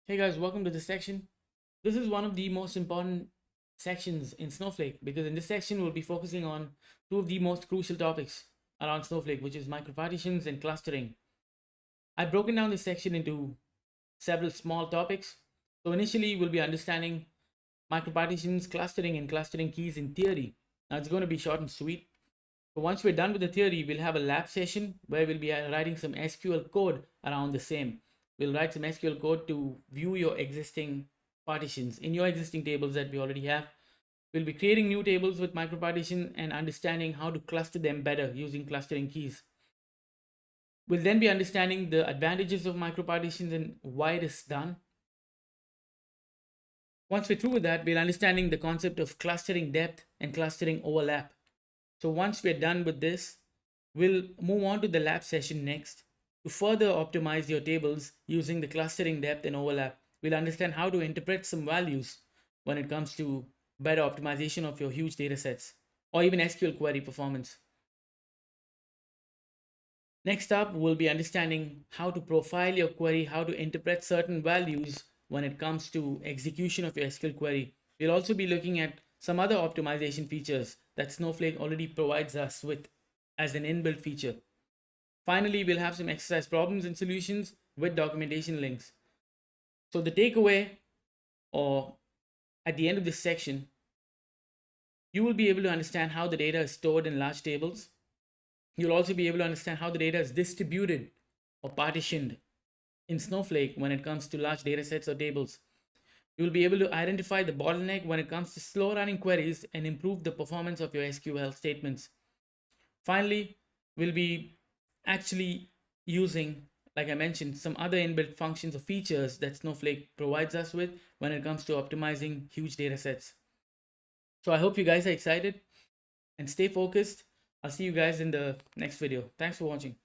Hey guys, welcome to this section. This is one of the most important sections in Snowflake because in this section we'll be focusing on two of the most crucial topics around Snowflake, which is micropartitions and clustering. I've broken down this section into several small topics. So initially we'll be understanding micropartitions, clustering, and clustering keys in theory. Now it's going to be short and sweet. So once we're done with the theory, we'll have a lab session where we'll be writing some SQL code around the same. We'll write some SQL code to view your existing partitions in your existing tables that we already have. We'll be creating new tables with micropartition and understanding how to cluster them better using clustering keys. We'll then be understanding the advantages of micropartitions and why it is done. Once we're through with that, we're understanding the concept of clustering depth and clustering overlap. So once we're done with this, we'll move on to the lab session next. To further optimize your tables using the clustering depth and overlap, we'll understand how to interpret some values when it comes to better optimization of your huge data sets or even SQL query performance. Next up, we'll be understanding how to profile your query, how to interpret certain values when it comes to execution of your SQL query. We'll also be looking at some other optimization features that Snowflake already provides us with as an inbuilt feature. Finally, we'll have some exercise problems and solutions with documentation links. So the takeaway, or at the end of this section, you will be able to understand how the data is stored in large tables. You'll also be able to understand how the data is distributed or partitioned in Snowflake when it comes to large data sets or tables. You'll be able to identify the bottleneck when it comes to slow running queries and improve the performance of your SQL statements. Finally, we'll be actually using, like I mentioned, some other inbuilt functions or features that Snowflake provides us with when it comes to optimizing huge data sets. So I hope you guys are excited and stay focused. I'll see you guys in the next video. Thanks for watching.